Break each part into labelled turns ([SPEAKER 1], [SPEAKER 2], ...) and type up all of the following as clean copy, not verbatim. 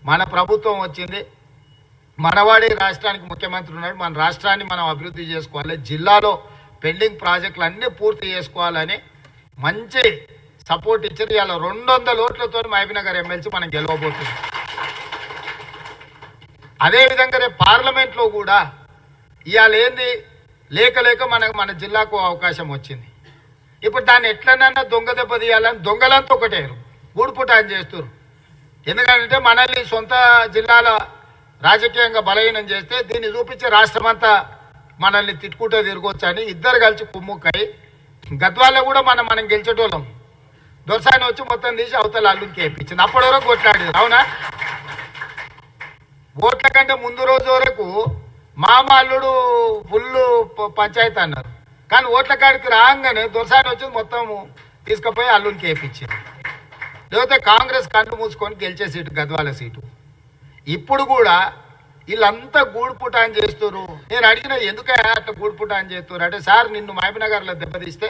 [SPEAKER 1] మన ప్రభుత్వం వచ్చింది, మనవాడి రాష్ట్రానికి ముఖ్యమంత్రి ఉన్నాడు, మన రాష్ట్రాన్ని మనం అభివృద్ధి చేసుకోవాలి, జిల్లాలో పెండింగ్ ప్రాజెక్టులు అన్నీ పూర్తి చేసుకోవాలని మంచి సపోర్ట్ ఇచ్చారు. ఇలా 200 ఓట్లతో మహబూబ్నగర్ ఎమ్మెల్సీ మనం గెలవబోతుంది. అదేవిధంగా రేపు పార్లమెంట్లో కూడా ఇవాళ ఏంది లేక మన జిల్లాకు అవకాశం వచ్చింది. ఇప్పుడు దాన్ని ఎట్లనన్నా దొంగ దెబ్బ తీయాలని దొంగలంతా ఒకటేరు గూడుపుటాన్ని చేస్తారు. ఎందుకంటే మనల్ని సొంత జిల్లాల రాజకీయంగా బలహీనం చేస్తే దీన్ని చూపించి రాష్ట్రమంతా మనల్ని తిట్టుకుంటూ తిరగొచ్చు అని ఇద్దరు కలిసి కుమ్ముక్కై గద్వాల్లో కూడా మనం గెలిచేటోళ్ళం. దొరసాని వచ్చి మొత్తం తీసి అవతల అల్లుకి వేయించింది. అప్పటి వరకు కొట్లాడేది. అవునా? ఓట్ల కంటే ముందు రోజు వరకు మామ అల్లుడు ఫుల్ పంచాయతీ అన్నారు. కానీ ఓట్ల కాడికి రాగానే దొరసాని వచ్చి మొత్తం తీసుకుపోయి అల్లునికి వేయించింది. లేకపోతే కాంగ్రెస్ కళ్ళు మూసుకొని గెలిచే సీటు గద్వాల సీటు. ఇప్పుడు కూడా వీళ్ళంతా గూడుపుటాన్ చేస్తున్నారు. నేను అడిగిన ఎందుకే అట్లా గూడుపుటాన్ చేస్తున్నారు అంటే, సార్ నిన్ను మహబూబ్నగర్లో దెబ్బతీస్తే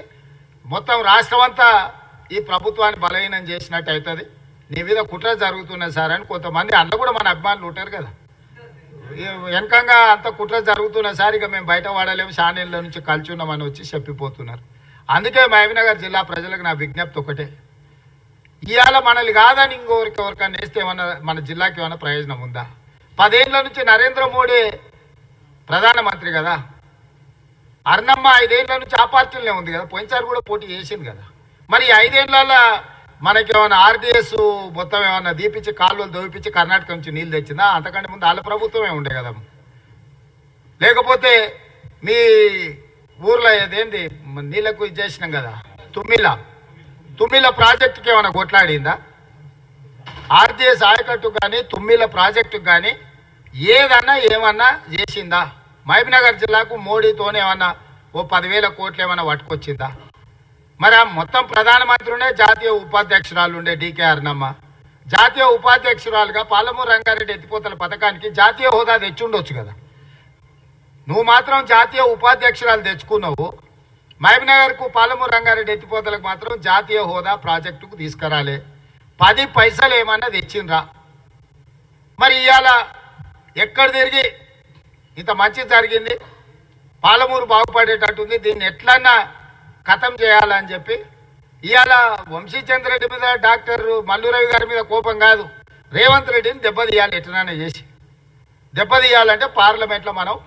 [SPEAKER 1] మొత్తం రాష్ట్రం అంతా ఈ ప్రభుత్వాన్ని బలహీనం చేసినట్టు అవుతుంది, నీ మీద కుట్ర జరుగుతున్నది సార్ అని కొంతమంది అందులో కూడా మన అభిమానులు ఉంటారు కదా, వెనకంగా అంత కుట్ర జరుగుతున్నది సార్, ఇక మేము బయట వాడలేము, షానేళ్ళ నుంచి కలిసి ఉన్నామని వచ్చి చెప్పిపోతున్నారు. అందుకే మహబూబ్నగర్ జిల్లా ప్రజలకు నా విజ్ఞప్తి ఒకటే, ఇవాళ మనల్ని కాదని ఎవరికన్నా వేస్తే ఏమన్నా మన జిల్లాకి ఏమైనా ప్రయోజనం ఉందా? 10 ఏళ్ల నుంచి నరేంద్ర మోడీ ప్రధానమంత్రి కదా, అర్ణమ్మ 5 ఏళ్ల నుంచి ఆ పార్టీలనే ఉంది కదా, పోయినసారి కూడా పోటీ చేసింది కదా. మరి 5 ఏళ్లలో మనకి ఏమైనా ఆర్డీఎస్ మొత్తం ఏమన్నా దీపించి కాలువలు దోపించి కర్ణాటక నుంచి నీళ్ళు తెచ్చిందా? అంతకంటే ముందు వాళ్ళ ప్రభుత్వమే ఉండే కదా. లేకపోతే మీ ఊర్లో ఏదేంది నీళ్ళకు ఇది చేసినాం కదా, తుమ్మిల ప్రాజెక్టుకి ఏమైనా కొట్లాడిందా? ఆర్జీఎస్ ఆయకట్టు కానీ తుమ్మిల ప్రాజెక్టుకు కానీ ఏమన్నా చేసిందా? మహబూబ్నగర్ జిల్లాకు మోడీతోనే ఏమన్నా ఓ 10,000 కోట్లు ఏమైనా పట్టుకొచ్చిందా? మరి ఆ మొత్తం ప్రధానమంత్రినే జాతీయ ఉపాధ్యక్షురాలు ఉండే డీకే అర్ణమ్మ జాతీయ ఉపాధ్యక్షురాలుగా పాలమూరు రంగారెడ్డి ఎత్తిపోతల పథకానికి జాతీయ హోదా తెచ్చుండొచ్చు కదా. నువ్వు మాత్రం జాతీయ ఉపాధ్యక్షురాలు తెచ్చుకున్నావు, మహబూబ్నగర్కు పాలమూరు రంగారెడ్డి ఎత్తిపోతలకు మాత్రం జాతీయ హోదా ప్రాజెక్టుకు తీసుకురాలే. 10 పైసలు ఏమన్నా తెచ్చిండ్రా? మరి ఇవాళ ఎక్కడ తిరిగి ఇంత మంచి జరిగింది, పాలమూరు బాగుపడేటట్టుంది, దీన్ని ఎట్లన్నా ఖతం చేయాలని చెప్పి ఇవాళ వంశీచంద్రెడ్డి మీద డాక్టర్ మల్లురవి గారి మీద కోపం కాదు, రేవంత్ రెడ్డిని దెబ్బతీయాలి, ఎట్లనైనా చేసి దెబ్బతీయాలంటే పార్లమెంట్లో మనం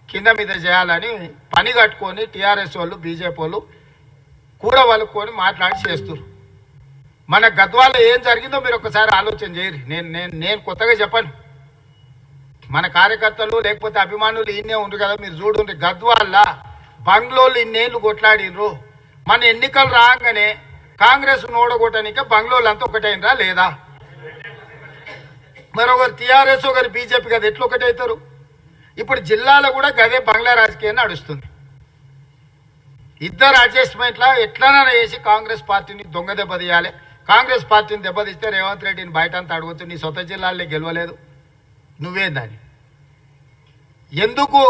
[SPEAKER 1] కింద మీద చేయాలని పని కట్టుకొని టీఆర్ఎస్ వాళ్ళు బీజేపీ వాళ్ళు కూడా వలుకొని మాట్లాడి చేస్తారు. మన గద్వాల్లో ఏం జరిగిందో మీరు ఒకసారి ఆలోచన చేయరు. నేను కొత్తగా చెప్పను, మన కార్యకర్తలు లేకపోతే అభిమానులు ఇన్నే ఉండరు కదా, మీరు చూడండి. గద్వాల్ల బంగ్లోలు ఇన్నేళ్ళు కొట్లాడినరు, మన ఎన్నికలు రాగానే కాంగ్రెస్ ఓడగొట్టనికే బంగ్లోలు అంతా ఒకటైనరా లేదా? మరొకరు టీఆర్ఎస్ ఒకరు బీజేపీ కదా, ఎట్లా ఒకటవుతారు? ఇప్పుడు జిల్లాలో కూడా గదే బంగ్లా రాజకీయం నడుస్తుంది. ఇద్దరు అడ్జస్ట్మెంట్లా ఎట్లనైనా చేసి కాంగ్రెస్ పార్టీని దొంగ దెబ్బతీయాలి. కాంగ్రెస్ పార్టీని దెబ్బతీస్తే రేవంత్ రెడ్డిని బయట అంతా అడగొచ్చు, నీ సొంత జిల్లాల్లో గెలవలేదు నువ్వేందని. ఎందుకు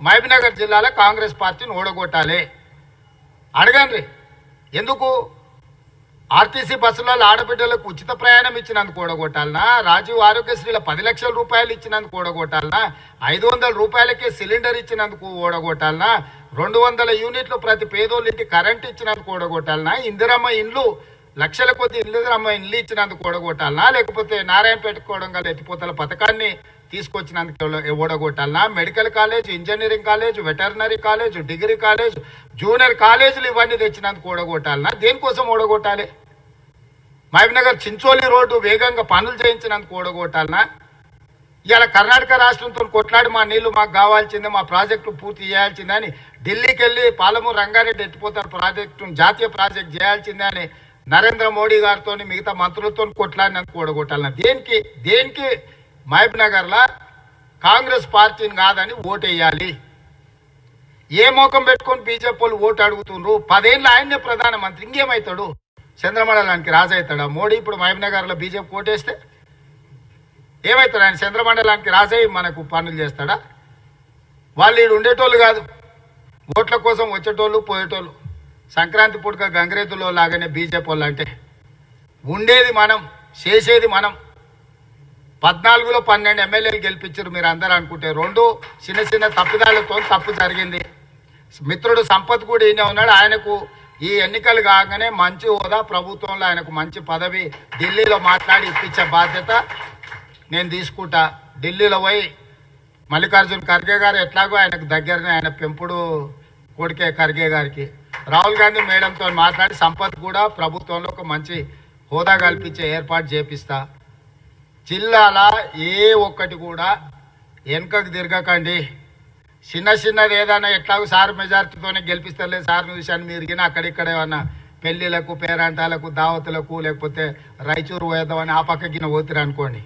[SPEAKER 1] మహబూబ్నగర్ జిల్లాలో కాంగ్రెస్ పార్టీని ఓడగొట్టాలి అడగండి. ఎందుకు ఆర్టీసీ బస్సులలో ఆడబిడ్డలకు ఉచిత ప్రయాణం ఇచ్చినందుకు ఓడగొట్టాలనా? రాజీవ్ ఆరోగ్యశ్రీల 10 లక్షల రూపాయలు ఇచ్చినందుకు ఓడగొట్టాలనా? 500 రూపాయలకే సిలిండర్ ఇచ్చినందుకు ఓడగొట్టాలనా? 200 యూనిట్లు ప్రతి పేదోళ్ళ ఇంటి కరెంట్ ఇచ్చినందుకు ఓడగొట్టాలనా? ఇందిరమ్మ ఇండ్లు లక్షల కొద్ది ఇందిరమ్మ ఇండ్లు ఇచ్చినందుకు ఓడగొట్టాలనా? లేకపోతే నారాయణపేట కోడంగల్ ఎత్తిపోతల పథకాన్ని తీసుకొచ్చినందుకు ఓడగొట్టాలనా? Medical college, engineering college, veterinary college, degree college, junior కాలేజీలు ఇవన్నీ తెచ్చినందుకు ఓడగొట్టాలనా? దేనికోసం ఓడగొట్టాలి? మహబూబ్నగర్ చించోలి రోడ్డు వేగంగా పనులు చేయించినందుకు ఓడగొట్టాలనా? ఇవాళ కర్ణాటక రాష్ట్రంతో కొట్లాడి మా నీళ్లు మాకు కావాల్సిందే, మా ప్రాజెక్టు పూర్తి చేయాల్సిందే అని ఢిల్లీకి వెళ్ళి పాలమూరు రంగారెడ్డి ఎత్తిపోతారు ప్రాజెక్టు జాతీయ ప్రాజెక్ట్ చేయాల్సిందే అని నరేంద్ర మోడీ గారితో మిగతా మంత్రులతో కొట్లాడినందుకు ఓడగొట్టాలన్నా? దేనికి మహబూబ్నగర్లో కాంగ్రెస్ పార్టీని కాదని ఓటేయాలి? ఏ మోకం పెట్టుకొని బీజేపీ వాళ్ళు ఓటు అడుగుతుండ్రు? 10 ఏళ్ళు ఆయన్నే ప్రధానమంత్రి, ఇంకేమవుతాడు? చంద్రమండలానికి రాజు అవుతాడా మోడీ? ఇప్పుడు మహబూబ్నగర్లో బీజేపీ ఓటేస్తే ఏమవుతాడు? ఆయన చంద్రమండలానికి రాజై మనకు పనులు చేస్తాడా? వాళ్ళు ఈడు ఉండేటోళ్ళు కాదు, ఓట్ల కోసం వచ్చేటోళ్ళు పోయేటోళ్ళు. సంక్రాంతి పుడక గంగరేతులో లాగానే బీజేపీ వాళ్ళు అంటే ఉండేది మనం, చేసేది మనం. 14లో 12 ఎమ్మెల్యేలు గెలిపించారు మీరు అందరూ అనుకుంటే. 2 చిన్న చిన్న తప్పిదాలతో తప్పు జరిగింది. మిత్రుడు సంపత్ కూడా ఈయన ఉన్నాడు. ఆయనకు ఈ ఎన్నికలు కాగానే మంచి హోదా, ప్రభుత్వంలో ఆయనకు మంచి పదవి ఢిల్లీలో మాట్లాడి ఇప్పించే బాధ్యత నేను తీసుకుంటా. ఢిల్లీలో పోయి మల్లికార్జున్ ఖర్గే గారు ఎట్లాగో ఆయనకు దగ్గరనే, ఆయన పెంపుడు కొడుకే ఖర్గే గారికి, రాహుల్ గాంధీ మేడంతో మాట్లాడి సంపత్ కూడా ప్రభుత్వంలో ఒక మంచి హోదా కల్పించే ఏర్పాటు చేపిస్తా. జిల్లాల ఏ ఒక్కటి కూడా వెనుకకు తిరగకండి. చిన్నది ఏదైనా ఎట్లాగో సార్ మెజార్టీతోనే గెలిపిస్తలేదు సార్ చూశాను, మీరు గిన అక్కడిక్కడ ఏమన్నా పెళ్లిలకు, పేరంటాలకు, దావతులకు, లేకపోతే రాయచూరు పోయేద్దామని ఆ పక్క గిన పోతురు అనుకోండి,